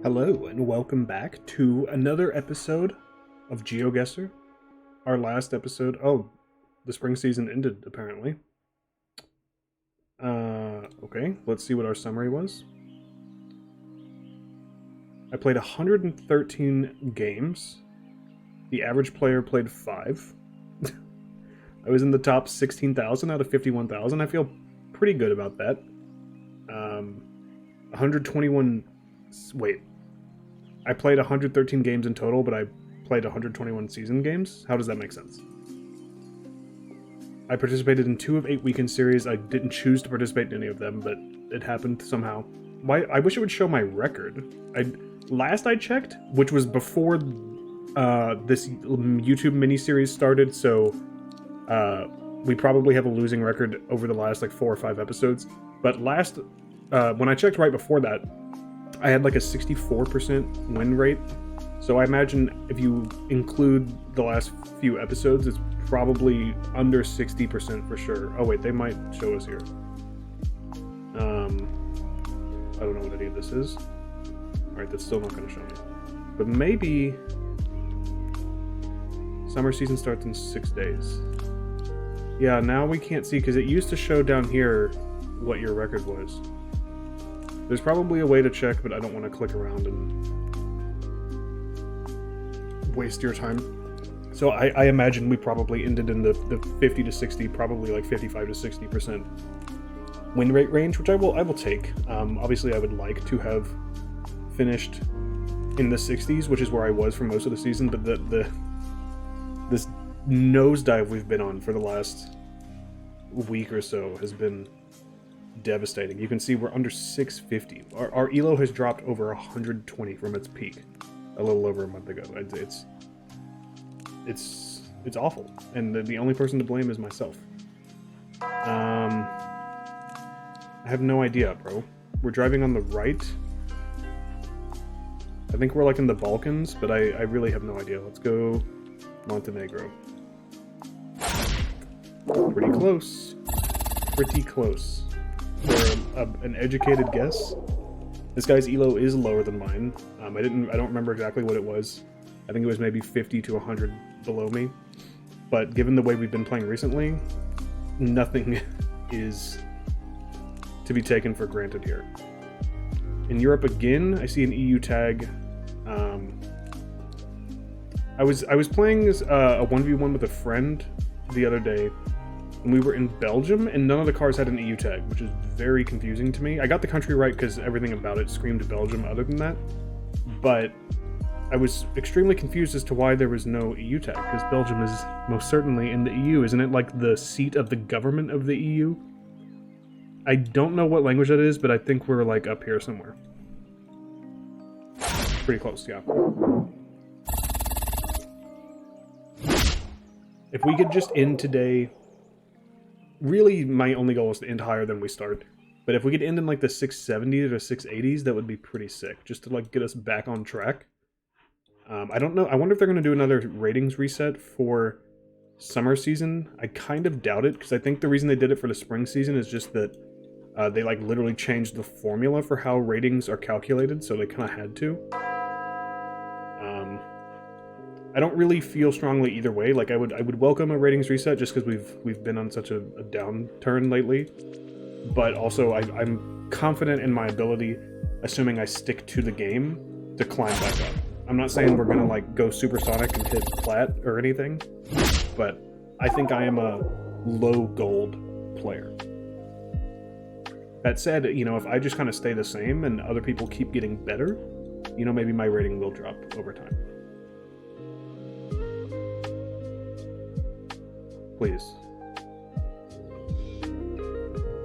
Hello, and welcome back to another episode of GeoGuessr. Our last episode. Oh, the spring season ended, apparently. Okay, let's see what our summary was. I played 113 games. The average player played 5. I was in the top 16,000 out of 51,000. I feel pretty good about that. 121... Wait. I played 113 games in total, but I played 121 season games? How does that make sense? I participated in 2 of 8 weekend series. I didn't choose to participate in any of them, but it happened somehow. Why? I wish it would show my record. Last I checked, which was before this YouTube miniseries started, so we probably have a losing record over the last like 4 or 5 episodes. But when I checked right before that, I had like a 64% win rate. So I imagine if you include the last few episodes, it's probably under 60% for sure. Oh wait, they might show us here. I don't know what any of this is. Alright, that's still not going to show me. But maybe summer season starts in 6 days. Yeah, now we can't see because it used to show down here what your record was. There's probably a way to check, but I don't want to click around and waste your time. So I imagine we probably ended in the 50 to 60, probably like 55 to 60% win rate range, which I will take. Obviously, I would like to have finished in the 60s, which is where I was for most of the season, but this nosedive we've been on for the last week or so has been devastating. You can see we're under 650. Our elo has dropped over 120 from its peak a little over a month ago. It's awful, and the only person to blame is myself. I have no idea, bro. We're driving on the right. I think we're like in the Balkans, but I really have no idea. Let's go Montenegro. Pretty close. Pretty close. For an educated guess, this guy's elo is lower than mine. I don't remember exactly what it was. I think it was maybe 50 to 100 below me. But given the way we've been playing recently, nothing is to be taken for granted here. In Europe again, I see an EU tag. I was playing a 1v1 with a friend the other day, and we were in Belgium, and none of the cars had an EU tag, which is very confusing to me. I got the country right because everything about it screamed Belgium other than that, but I was extremely confused as to why there was no EU tag, because Belgium is most certainly in the EU. Isn't it like the seat of the government of the EU? I don't know what language that is, but I think we're like up here somewhere. Pretty close, yeah. If we could just end today... Really, my only goal is to end higher than we start. But if we could end in like the 670s or 680s, that would be pretty sick. Just to like get us back on track. I don't know. I wonder if they're going to do another ratings reset for summer season. I kind of doubt it, because I think the reason they did it for the spring season is just that they like literally changed the formula for how ratings are calculated, so they kind of had to. I don't really feel strongly either way. Like I would welcome a ratings reset just because we've been on such a downturn lately. But also I'm confident in my ability, assuming I stick to the game, to climb back up. I'm not saying we're gonna like go supersonic and hit plat or anything, but I think I am a low gold player. That said, you know, if I just kind of stay the same and other people keep getting better, you know, maybe my rating will drop over time. Please.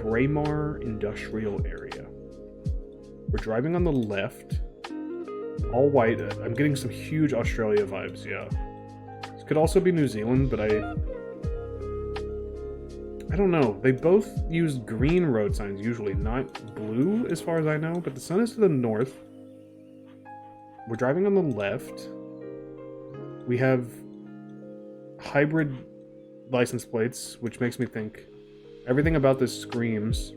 Braemar Industrial Area. We're driving on the left. All white. I'm getting some huge Australia vibes, yeah. This could also be New Zealand, but I don't know. They both use green road signs usually, not blue as far as I know, but the sun is to the north. We're driving on the left. We have hybrid license plates, which makes me think everything about this screams.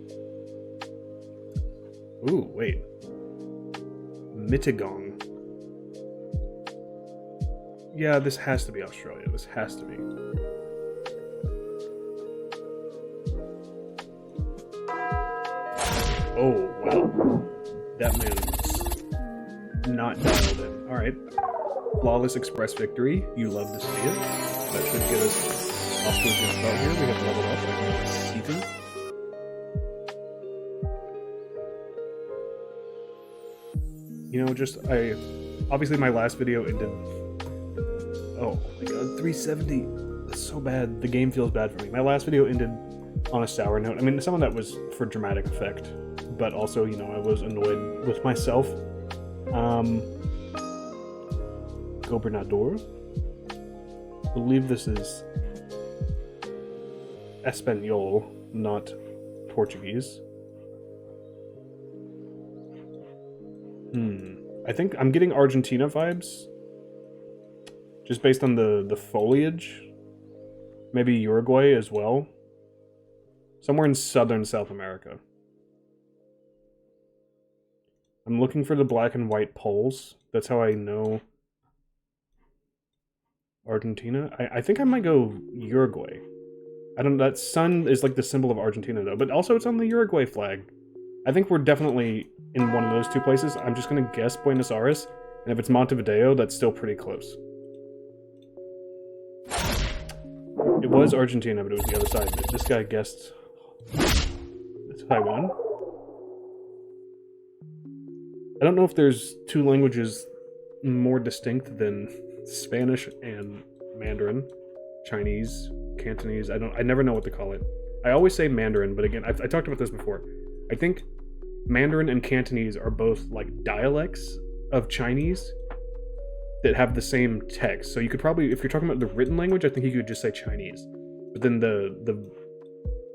Ooh, wait. Mittagong. Yeah, this has to be Australia. This has to be. Oh, wow. That man's not dialed in. Alright. Flawless Express victory. You love to see it. That should get us off to a good start here. We have leveled up like Seaton. You know, obviously my last video ended. Oh my god, 370. That's so bad. The game feels bad for me. My last video ended on a sour note. I mean, some of that was for dramatic effect, but also, you know, I was annoyed with myself. Gobernador? I believe this is Espanol, not Portuguese. I think I'm getting Argentina vibes. Just based on the foliage. Maybe Uruguay as well. Somewhere in southern South America. I'm looking for the black and white poles. That's how I know Argentina. I think I might go Uruguay. I don't know, that sun is like the symbol of Argentina though, but also it's on the Uruguay flag. I think we're definitely in one of those two places. I'm just gonna guess Buenos Aires, and if it's Montevideo, that's still pretty close. It was Argentina, but it was the other side. This guy guessed Taiwan. I don't know if there's two languages more distinct than Spanish and Mandarin, Chinese, Cantonese. I never know what to call it. I always say Mandarin, but again, I talked about this before. I think Mandarin and Cantonese are both like dialects of Chinese that have the same text. So you could probably, if you're talking about the written language, I think you could just say Chinese. But then the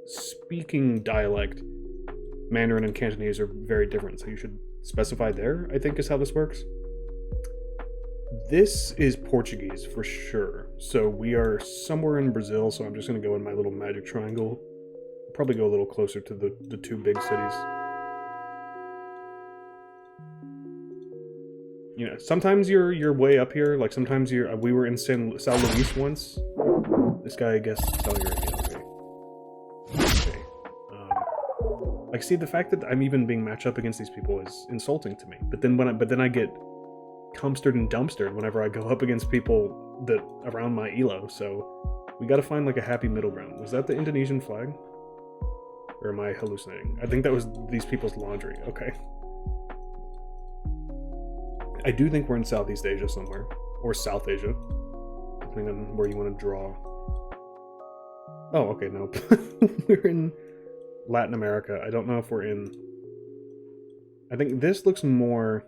speaking dialect, Mandarin and Cantonese are very different. So you should specify there, I think is how this works. This is Portuguese for sure. So we are somewhere in Brazil, so I'm just going to go in my little magic triangle. Probably go a little closer to the two big cities. You know, sometimes you're way up here. Like sometimes we were in San Luis once. This guy, I guess, Saudi Arabia. Okay. Like, see, the fact that I'm even being matched up against these people is insulting to me. But then I get Comstered and dumpstered whenever I go up against people that around my elo. So we got to find like a happy middle ground. Was that the Indonesian flag? Or am I hallucinating? I think that was these people's laundry. Okay. I do think we're in Southeast Asia somewhere. Or South Asia. Depending on where you want to draw. Oh, okay, nope. We're in Latin America. I don't know if we're in... I think this looks more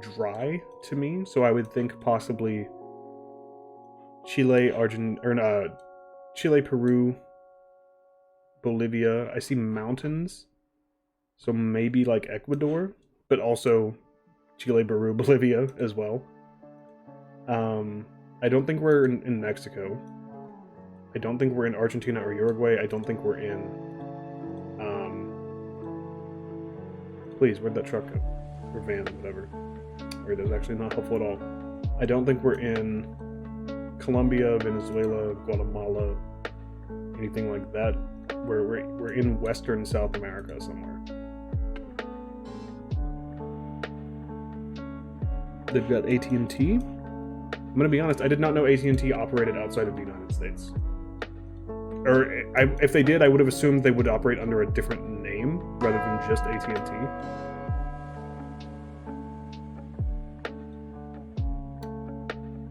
dry to me. So I would think possibly Chile, Chile, Peru, Bolivia. I see mountains, so maybe like Ecuador, but also Chile, Peru, Bolivia as well. I don't think we're in Mexico. I don't think we're in Argentina or Uruguay. I don't think we're in... Please, where'd that truck go? Or van, whatever. Or that's actually not helpful at all. I don't think we're in Colombia, Venezuela, Guatemala, anything like that. We're in Western South America somewhere. They've got AT&T. I'm gonna be honest, I did not know AT&T operated outside of the United States. Or if they did, I would have assumed they would operate under a different name rather than just AT&T.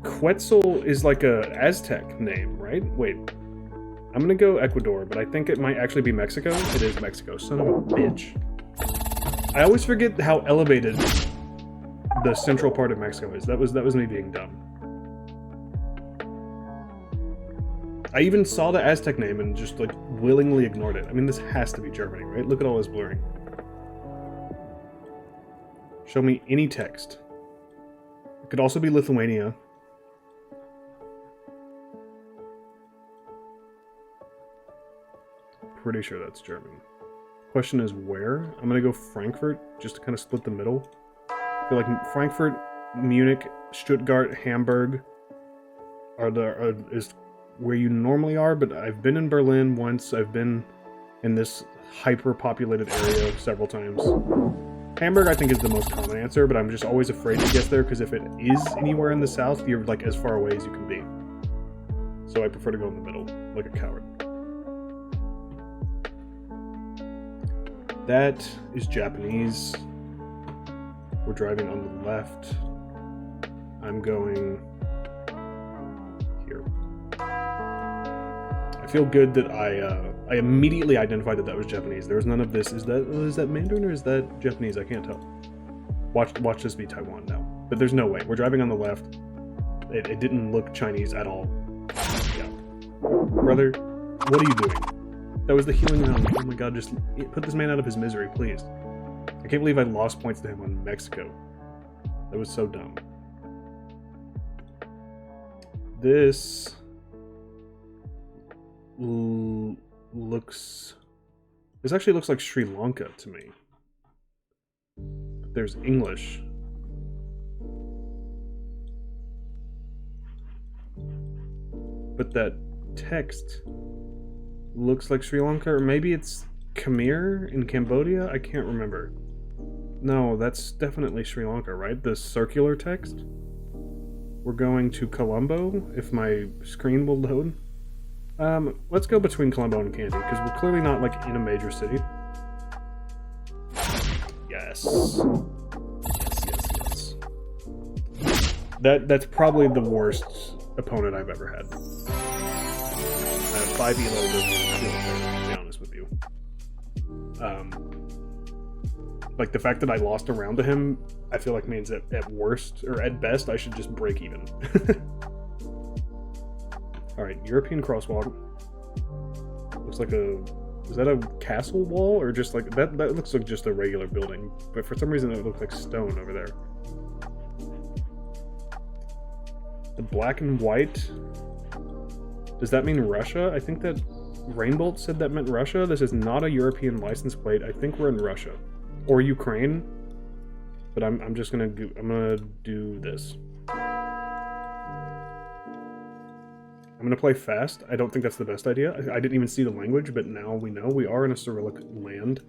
Quetzal is like a Aztec name, right? Wait. I'm gonna go Ecuador, but I think it might actually be Mexico. It is Mexico. Son of a bitch. I always forget how elevated the central part of Mexico is. That was me being dumb. I even saw the Aztec name and just like willingly ignored it. I mean, this has to be Germany, right? Look at all this blurring. Show me any text. It could also be Lithuania. Pretty sure that's German. Question is where? I'm gonna go Frankfurt, just to kind of split the middle. I feel like Frankfurt, Munich, Stuttgart, Hamburg is where you normally are, but I've been in Berlin once. I've been in this hyper-populated area several times. Hamburg, I think, is the most common answer, but I'm just always afraid to guess there, because if it is anywhere in the south, you're like as far away as you can be. So I prefer to go in the middle, like a coward. That is Japanese. We're driving on the left. I'm going here. I feel good that I immediately identified that was Japanese. There was none of this. Is that Mandarin or is that Japanese? I can't tell. Watch this be Taiwan now. But there's no way. We're driving on the left. It didn't look Chinese at all. Yeah. Brother, what are you doing? That was the healing round. Oh my god, just put this man out of his misery, please. I can't believe I lost points to him on Mexico. That was so dumb. This this actually looks like Sri Lanka to me. But there's English. But that text looks like Sri Lanka, or maybe it's Khmer in Cambodia? I can't remember. No, that's definitely Sri Lanka, right? The circular text? We're going to Colombo, if my screen will load. Let's go between Colombo and Kandy, because we're clearly not, like, in a major city. Yes. Yes. That's probably the worst opponent I've ever had. 5 elo doesn't feel fair, to be honest with you. Like, the fact that I lost a round to him, I feel like means that at worst, or at best, I should just break even. Alright, European crosswalk. Looks like is that a castle wall? Or just like, that looks like just a regular building. But for some reason it looked like stone over there. The black and white. Does that mean Russia? I think that Rainbolt said that meant Russia. This is not a European license plate. I think we're in Russia. Or Ukraine. But I'm just gonna do this. I'm gonna play fast. I don't think that's the best idea. I didn't even see the language, but now we know. We are in a Cyrillic land.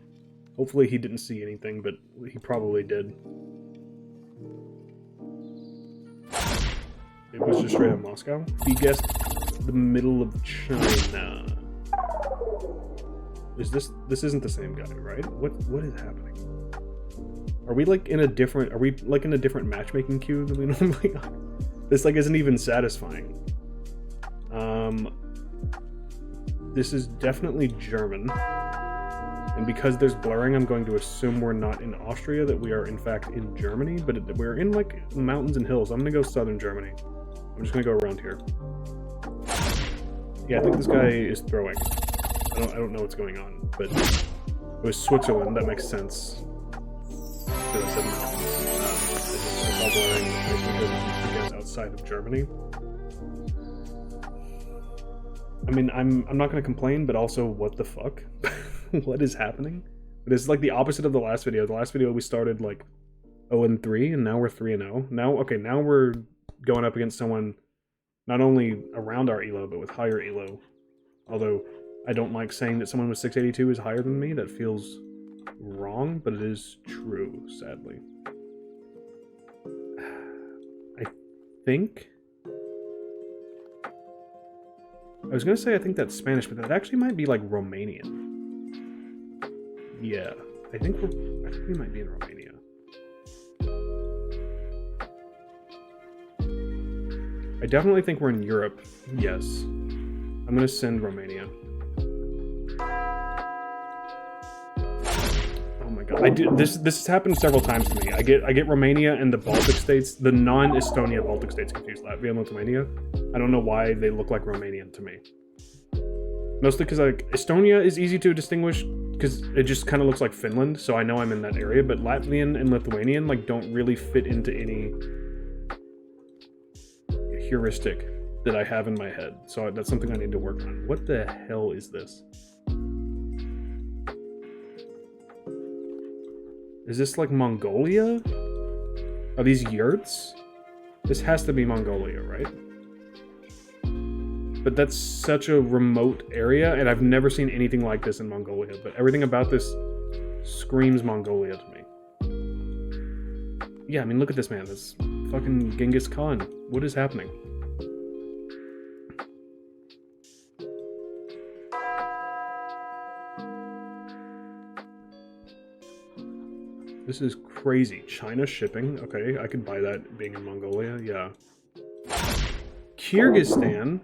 Hopefully he didn't see anything, but he probably did. It was just straight up Moscow. He guessed the middle of China. Is this isn't the same guy, right? What is happening? Are we like in a different matchmaking queue than we normally are? This like isn't even satisfying. This is definitely German. And because there's blurring, I'm going to assume we're not in Austria, that we are in fact in Germany, but we're in like mountains and hills. I'm gonna go southern Germany. I'm just gonna go around here. Yeah, I think this guy is throwing. I don't know what's going on, but it was Switzerland. That makes sense. Because I said mountains. It's all blurring because outside of Germany. I mean, I'm not gonna complain, but also, what the fuck? What is happening? But it's like the opposite of the last video. The last video we started like 0-3, and now we're 3-0. Now we're going up against someone not only around our elo, but with higher elo. Although I don't like saying that someone with 682 is higher than me. That feels wrong, but it is true, sadly. I think... I was gonna say I think that's Spanish, but that actually might be like Romanian. Yeah, I think we might be in Romania. I definitely think we're in Europe. Yes. I'm gonna send Romania. Oh my god. This has happened several times to me. I get Romania and the Baltic states, the non-Estonia Baltic states confused. Latvia and Lithuania. I don't know why they look like Romanian to me. Mostly because like Estonia is easy to distinguish because it just kind of looks like Finland, so I know I'm in that area, but Latvian and Lithuanian like don't really fit into any heuristic that I have in my head. So that's something I need to work on. What the hell is this? Is this like Mongolia? Are these yurts? This has to be Mongolia, right? But that's such a remote area, and I've never seen anything like this in Mongolia, but everything about this screams Mongolia to me. Yeah, I mean, look at this man. This fucking Genghis Khan. What is happening? This is crazy. China shipping. Okay, I could buy that being in Mongolia. Yeah. Kyrgyzstan.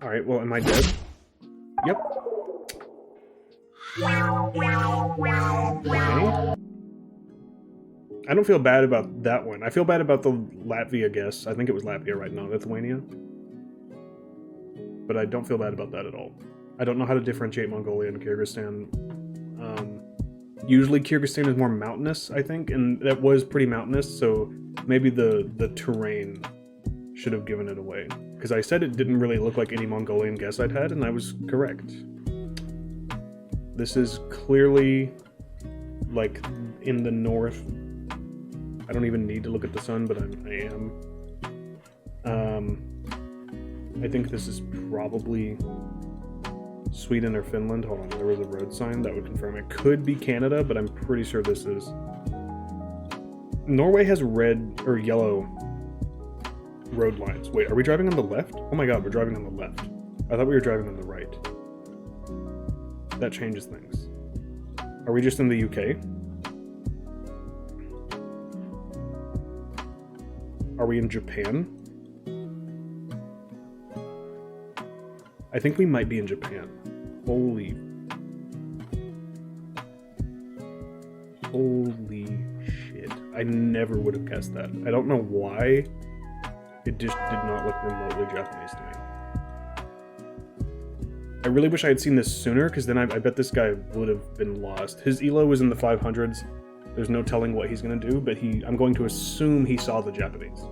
Alright, well, am I dead? Yep. Okay. I don't feel bad about that one. I feel bad about the Latvia guess. I think it was Latvia, right? Not Lithuania. But I don't feel bad about that at all. I don't know how to differentiate Mongolia and Kyrgyzstan. Usually Kyrgyzstan is more mountainous, I think, and that was pretty mountainous, so maybe the terrain should have given it away. Because I said it didn't really look like any Mongolian guess I'd had, and I was correct. This is clearly, like, in the north. I don't even need to look at the sun, but I am. I think this is probably Sweden or Finland. Hold on, there was a road sign that would confirm it. Could be Canada, but I'm pretty sure this is. Norway has red or yellow road lines. Wait, are we driving on the left? Oh my god, we're driving on the left. I thought we were driving on the right. That changes things. Are we just in the UK? Are we in Japan? I think we might be in Japan. Holy shit. I never would have guessed that. I don't know why. It just did not look remotely Japanese to me. I really wish I had seen this sooner, because then I bet this guy would have been lost. His elo was in the 500s. There's no telling what he's going to do, but I'm going to assume he saw the Japanese.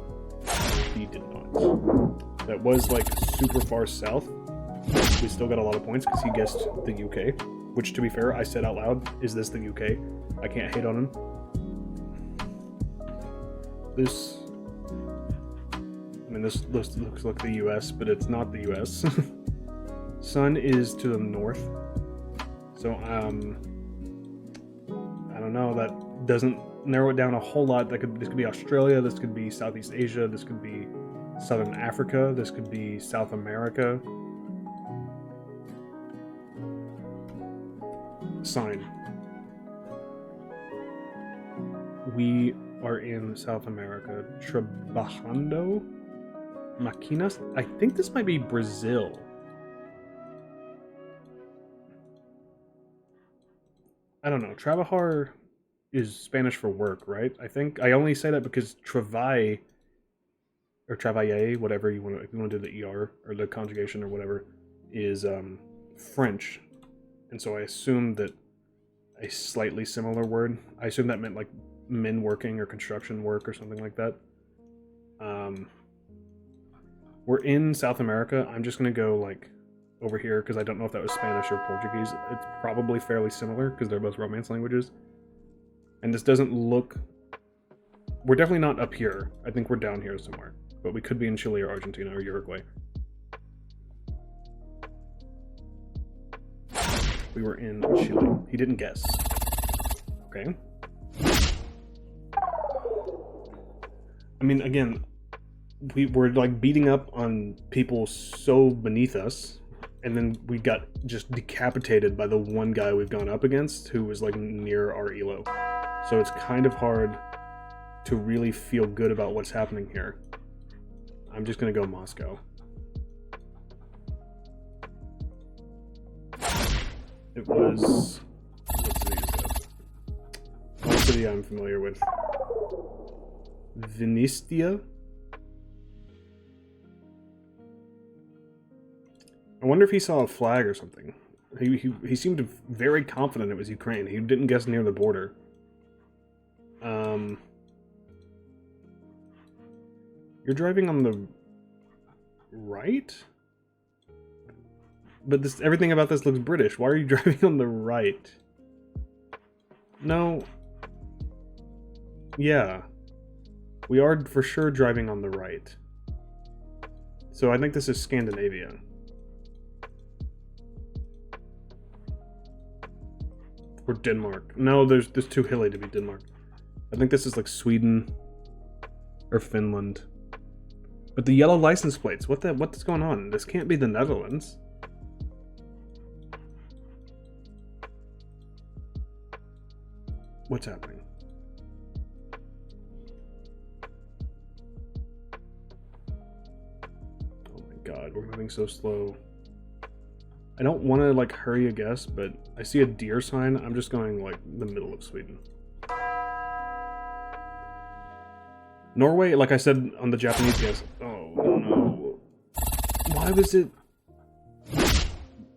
He did not. That was, like, super far south. We still got a lot of points because he guessed the UK, which, to be fair, I said out loud, is this the UK? I can't hate on him. This looks like the US, but it's not the US. Sun is to the north. So, I don't know, that doesn't narrow it down a whole lot. This could be Australia, this could be Southeast Asia, this could be Southern Africa, this could be South America. Sign. We are in South America. Trabajando? Maquinas? I think this might be Brazil. I don't know. Trabajar is Spanish for work, right? I think. I only say that because travail, or travailler, whatever you want to, if you want to do the ER, or the conjugation or whatever, is French. And so I assumed that a slightly similar word, I assumed that meant like men working or construction work or something like that. We're in South America. I'm just going to go like over here because I don't know if that was Spanish or Portuguese. It's probably fairly similar because they're both Romance languages. And this doesn't look... We're definitely not up here. I think we're down here somewhere. But we could be in Chile or Argentina or Uruguay. We were in Chile. He didn't guess. Okay. I mean, again, we were like beating up on people so beneath us, and then we got just decapitated by the one guy we've gone up against who was like near our elo. So it's kind of hard to really feel good about what's happening here. I'm just gonna go Moscow. It was... what city is that? One city I'm familiar with. Vinistia? I wonder if he saw a flag or something. He seemed very confident it was Ukraine. He didn't guess near the border. You're driving on the right? But everything about this looks British. Why are you driving on the right? No. Yeah. We are for sure driving on the right. So I think this is Scandinavia. Or Denmark. No, there's too hilly to be Denmark. I think this is like Sweden or Finland. But the yellow license plates, what's going on? This can't be the Netherlands. What's happening? Oh my god, we're moving so slow. I don't want to like hurry a guess, but I see a deer sign. I'm just going like the middle of Sweden. Norway, like I said on the Japanese guess. Oh no. Why was it?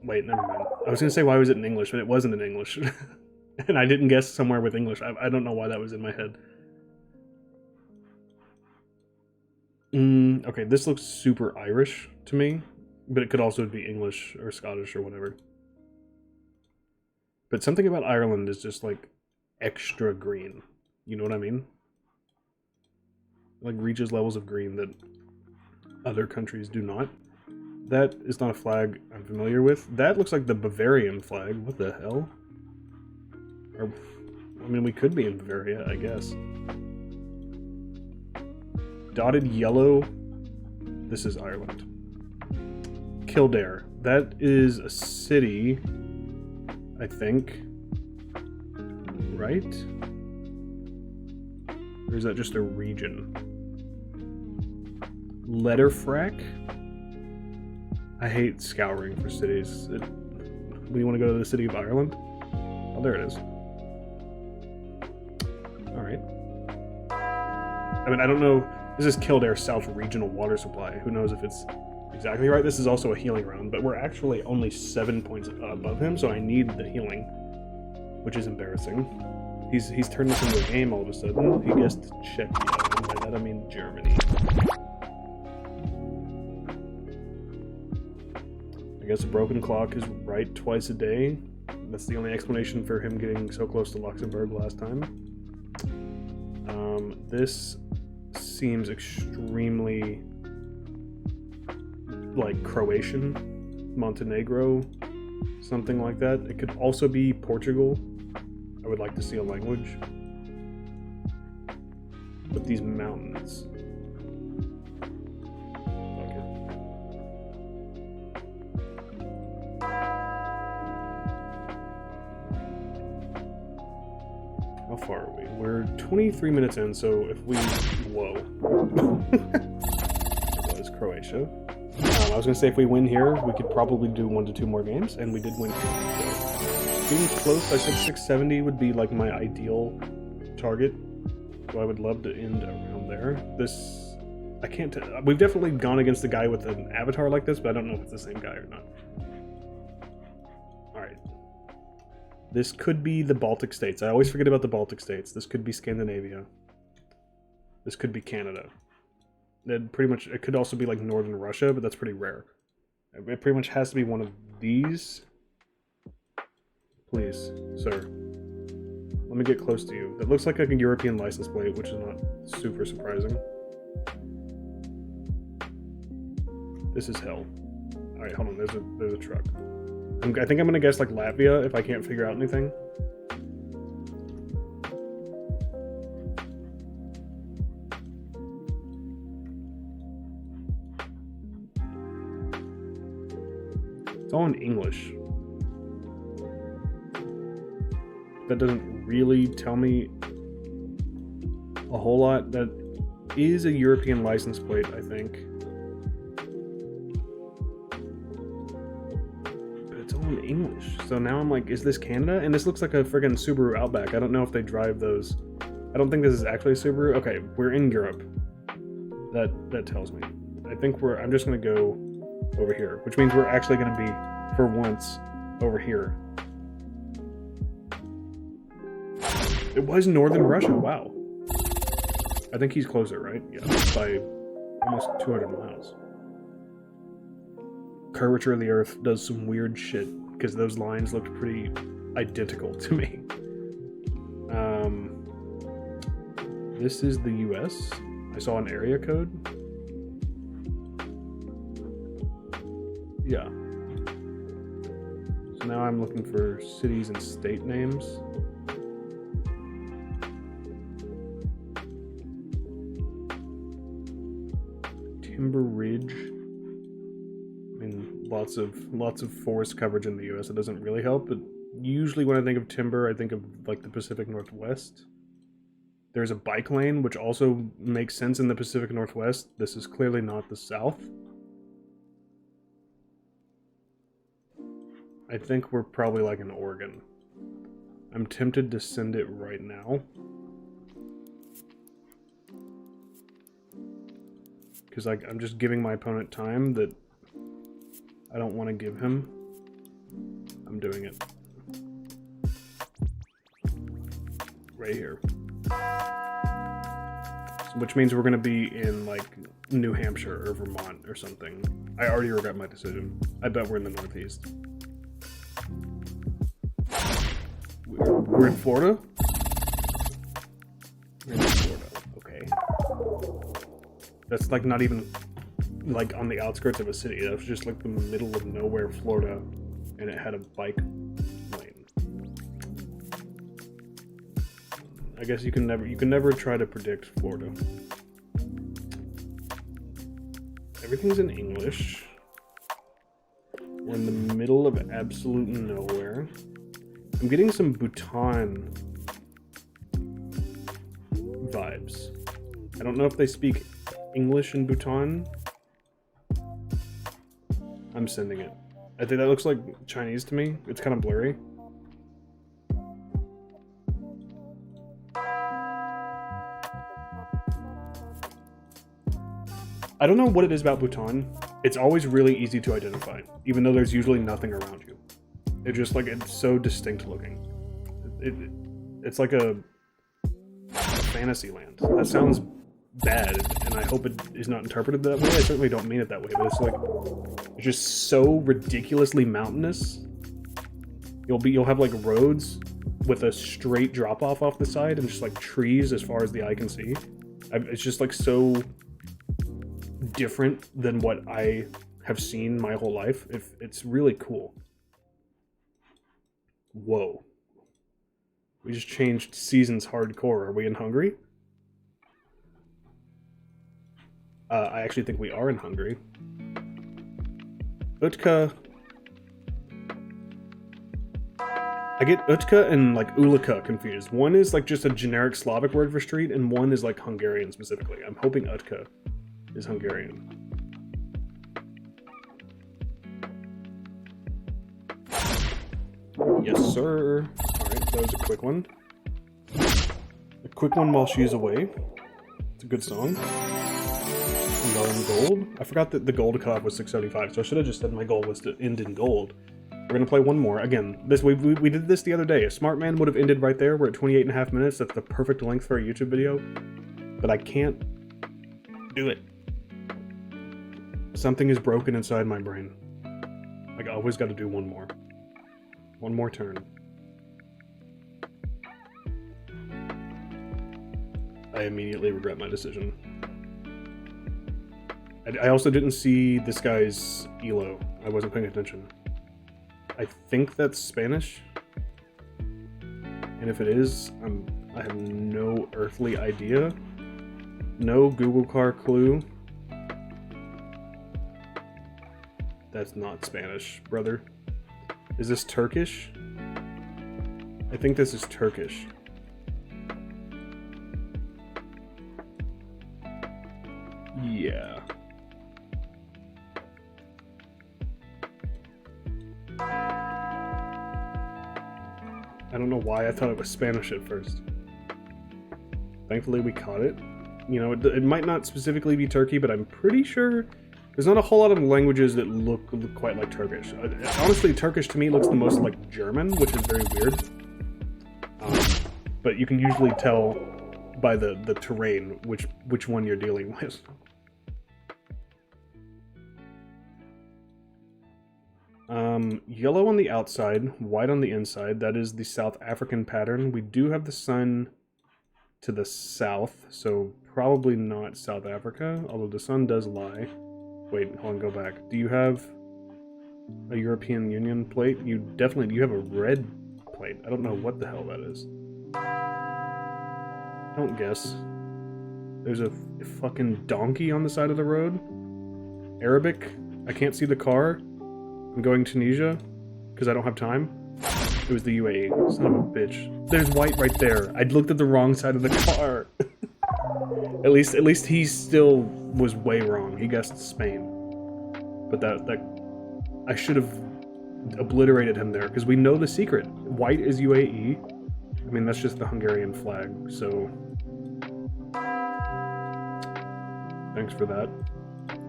Wait, never mind. I was gonna say why was it in English, but it wasn't in English. And I didn't guess somewhere with English. I don't know why that was in my head. Okay, this looks super Irish to me, but it could also be English or Scottish or whatever. But something about Ireland is just like extra green. You know what I mean? Like reaches levels of green that other countries do not. That is not a flag I'm familiar with. That looks like the Bavarian flag. What the hell? Or, I mean, we could be in Bavaria, I guess. Dotted yellow. This is Ireland. Kildare. That is a city, I think. Right? Or is that just a region? Letterfrack? I hate scouring for cities. We want to go to the city of Ireland? Oh, there it is. Alright. I mean, I don't know. This is Kildare South Regional Water Supply. Who knows if it's exactly right. This is also a healing round, but we're actually only 7 points above him, so I need the healing, which is embarrassing. He's turned this into a game all of a sudden. He guessed Czechia, and by that I mean Germany. I guess a broken clock is right twice a day. That's the only explanation for him getting so close to Luxembourg last time. This seems extremely like Croatian, Montenegro, something like that. It could also be Portugal. I would like to see a language. But these mountains. How far are we? We're 23 minutes in, so if we... Whoa. That was Croatia. I was going to say if we win here, we could probably do 1 to 2 more games, and we did win here. So, being close, I said 670 would be like my ideal target. So I would love to end around there. This... I can't tell. We've definitely gone against the guy with an avatar like this, but I don't know if it's the same guy or not. Alright. This could be the Baltic states. I always forget about the Baltic states. This could be Scandinavia. This could be Canada. It could also be like northern Russia, but that's pretty rare. It pretty much has to be one of these. Please, sir. Let me get close to you. That looks like a European license plate, which is not super surprising. This is hell. Alright, hold on. There's a truck. I think I'm gonna guess like Latvia if I can't figure out anything. It's all in English. That doesn't really tell me a whole lot. That is a European license plate, I think. In English. So now I'm like, is this Canada? And this looks like a friggin' Subaru Outback. I don't know if they drive those. I don't think this is actually a Subaru. Okay, we're in Europe. That tells me. I think I'm just gonna go over here, which means we're actually gonna be, for once, over here. It was northern Russia, wow. I think he's closer, right? Yeah, by almost 200 miles. Curvature of the Earth does some weird shit, because those lines looked pretty identical to me. This is the US. I saw an area code. Yeah. So now I'm looking for cities and state names. Timber Ridge. I mean, lots of forest coverage in the US. It doesn't really help, but usually when I think of timber, I think of like the Pacific Northwest. There's a bike lane, which also makes sense in the Pacific Northwest. This is clearly not the South. I think we're probably like in Oregon. I'm tempted to send it right now. Because I'm just giving my opponent time that I don't want to give him. I'm doing it. Right here. Which means we're going to be in, like, New Hampshire or Vermont or something. I already regret my decision. I bet we're in the Northeast. We're in Florida? We're in Florida. Okay. That's, like, not even, like, on the outskirts of a city. That was just, like, the middle of nowhere, Florida. And it had a bike lane. I guess you can never try to predict Florida. Everything's in English. We're in the middle of absolute nowhere. I'm getting some Bhutan vibes. I don't know if they speak English in Bhutan. I'm sending it. I think that looks like Chinese to me. It's kind of blurry. I don't know what it is about Bhutan. It's always really easy to identify, even though there's usually nothing around you. It's just like, it's so distinct looking. It's like a fantasy land. That sounds bad, and I hope it is not interpreted that way. I certainly don't mean it that way, but it's like, it's just so ridiculously mountainous. You'll have like roads with a straight drop off the side and just like trees as far as the eye can see. It's just like so different than what I have seen my whole life. It's really cool. Whoa. We just changed seasons hardcore. Are we in Hungary? I actually think we are in Hungary. Utka. I get Utka and like Ulika confused. One is like just a generic Slavic word for street, and one is like Hungarian specifically. I'm hoping Utka is Hungarian. Yes, sir. Alright, that was a quick one. A quick one while she's away. It's a good song. Gold. I forgot that the gold cutoff was 675, so I should have just said my goal was to end in gold. We're gonna play one more. Again, we did this the other day. A smart man would have ended right there. We're at 28.5 minutes. That's the perfect length for a YouTube video. But I can't do it. Something is broken inside my brain. Like, I always gotta do one more. One more turn. I immediately regret my decision. I also didn't see this guy's ELO. I wasn't paying attention. I think that's Spanish. And if it is, I have no earthly idea. No Google car clue. That's not Spanish, brother. Is this Turkish? I think this is Turkish. Yeah. I don't know why I thought it was Spanish at first. Thankfully we caught it. You know, it might not specifically be Turkey, but I'm pretty sure there's not a whole lot of languages that look quite like Turkish. Honestly, Turkish to me looks the most like German, which is very weird. But you can usually tell by the terrain which one you're dealing with. Yellow on the outside, white on the inside. That is the South African pattern. We do have the sun to the south, so probably not South Africa, although the sun does lie. Wait, hold on, go back. Do you have a European Union plate? You have a red plate. I don't know what the hell that is. Don't guess. There's a fucking donkey on the side of the road. Arabic. I can't see the car. I'm going Tunisia because I don't have time. It was the UAE. Son of a bitch. There's white right there. I looked at the wrong side of the car. At least he still was way wrong. He guessed Spain. But that I should have obliterated him there because we know the secret. White is UAE. I mean, that's just the Hungarian flag. So thanks for that.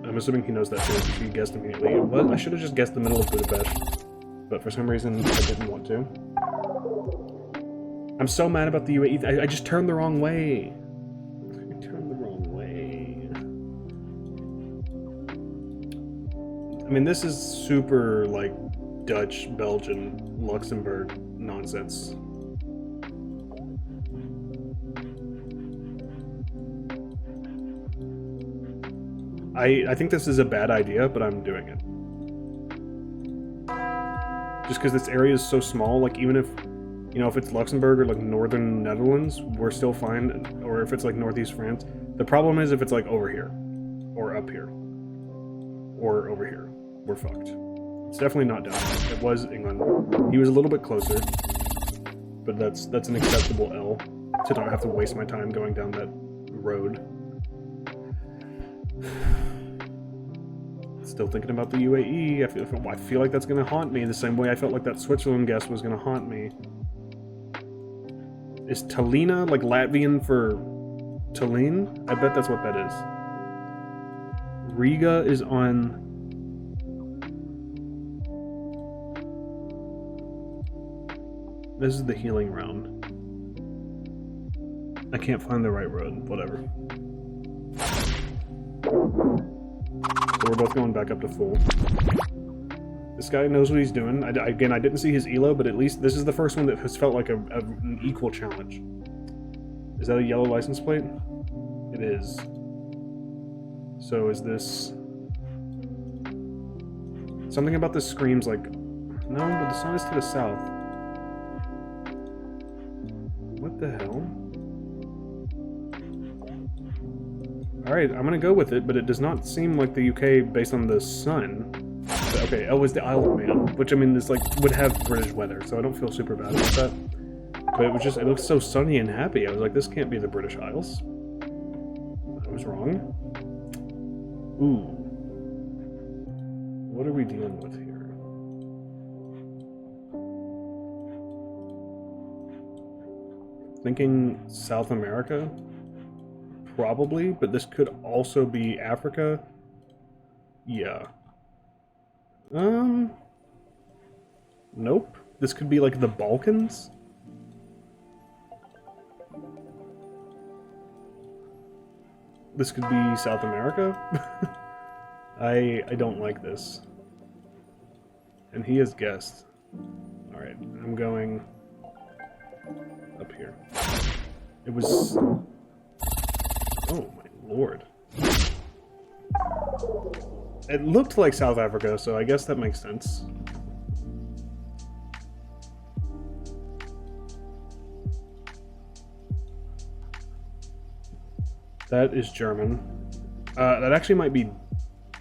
I'm assuming he knows that too. He guessed immediately. What? I should have just guessed the middle of Budapest. But for some reason, I didn't want to. I'm so mad about the UAE. I just turned the wrong way. I turned the wrong way. I mean, this is super, like, Dutch, Belgian, Luxembourg nonsense. I think this is a bad idea, but I'm doing it. Just because this area is so small, like, even if, you know, if it's Luxembourg or, like, northern Netherlands, we're still fine, or if it's, like, northeast France. The problem is if it's, like, over here, or up here, or over here, we're fucked. It's definitely not down here. It was England. He was a little bit closer, but that's an acceptable L, to not have to waste my time going down that road. Still thinking about the UAE. I feel like that's going to haunt me the same way I felt like that Switzerland guess was going to haunt me. Is Tallinna like Latvian for Tallinn? I bet that's what that is. Riga is on... This is the healing round. I can't find the right road. Whatever. So we're both going back up to full. This guy knows what he's doing. Again, I didn't see his ELO, but at least this is the first one that has felt like an equal challenge. Is that a yellow license plate? It is. So is this... Something about this screams like... No, but the sun is to the south. What the hell? Alright, I'm gonna go with it, but it does not seem like the UK based on the sun. But, okay, oh, it's the Isle of Man, which, I mean, is like, would have British weather, so I don't feel super bad about that. But it was just, it looks so sunny and happy. I was like, this can't be the British Isles. I was wrong. Ooh. What are we dealing with here? Thinking South America? Probably, but this could also be Africa. Yeah. Nope. This could be like the Balkans? This could be South America? I don't like this. And he has guessed. Alright, I'm going up here. It was... Oh my lord. It looked like South Africa, so I guess that makes sense. That is German. That actually might be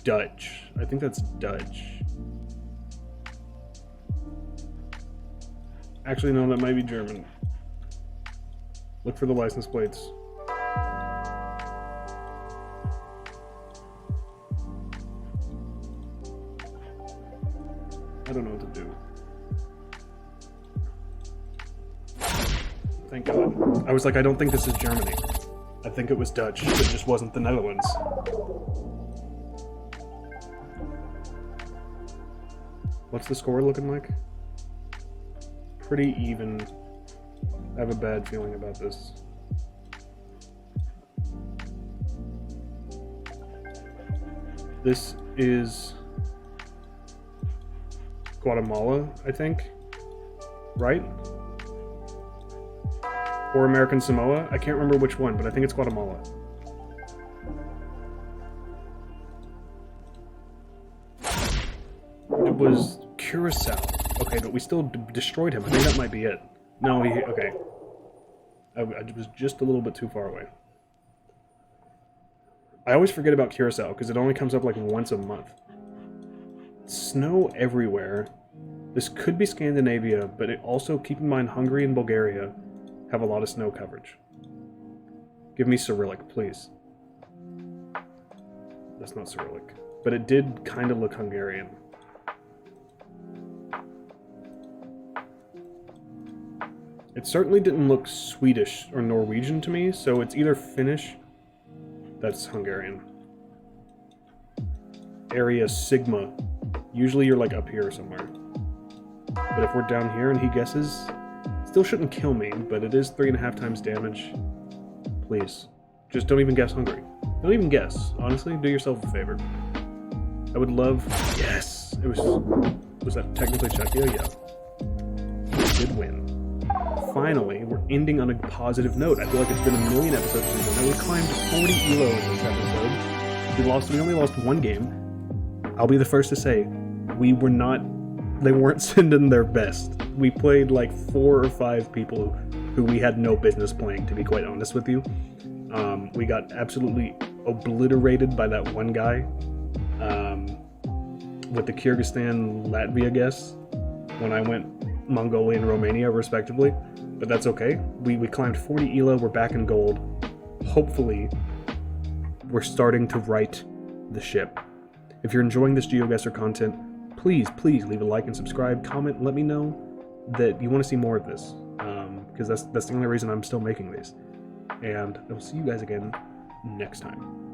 Dutch. I think that's Dutch. Actually, no, that might be German. Look for the license plates. I don't know what to do. Thank God. I was like, I don't think this is Germany. I think it was Dutch. It just wasn't the Netherlands. What's the score looking like? Pretty even. I have a bad feeling about this. This is Guatemala, I think. Right? Or American Samoa. I can't remember which one, but I think it's Guatemala. It was Curacao. Okay, but we still destroyed him. I think that might be it. No, okay. I was just a little bit too far away. I always forget about Curacao, because it only comes up like once a month. Snow everywhere. This could be Scandinavia, but also keep in mind Hungary and Bulgaria have a lot of snow coverage. Give me Cyrillic, please. That's not Cyrillic. But it did kind of look Hungarian. It certainly didn't look Swedish or Norwegian to me, so it's either Finnish... That's Hungarian. Area Sigma. Usually you're like up here somewhere. But if we're down here and he guesses... Still shouldn't kill me, but it is 3.5 times damage. Please. Just don't even guess Hungary. Don't even guess. Honestly, do yourself a favor. I would love... Yes! It was... Was that technically Czechia? Yeah. We did win. Finally, we're ending on a positive note. I feel like it's been a million episodes since then. We climbed 40 elo in this episode. We only lost one game. I'll be the first to say, they weren't sending their best. We played like 4 or 5 people who we had no business playing, to be quite honest with you. We got absolutely obliterated by that one guy with the Kyrgyzstan, Latvia guess, when I went Mongolia and Romania, respectively. But that's okay. We climbed 40 elo, we're back in gold. Hopefully, we're starting to right the ship. If you're enjoying this GeoGuessr content, please leave a like and subscribe, comment, let me know that you want to see more of this. Because that's the only reason I'm still making these. And I will see you guys again next time.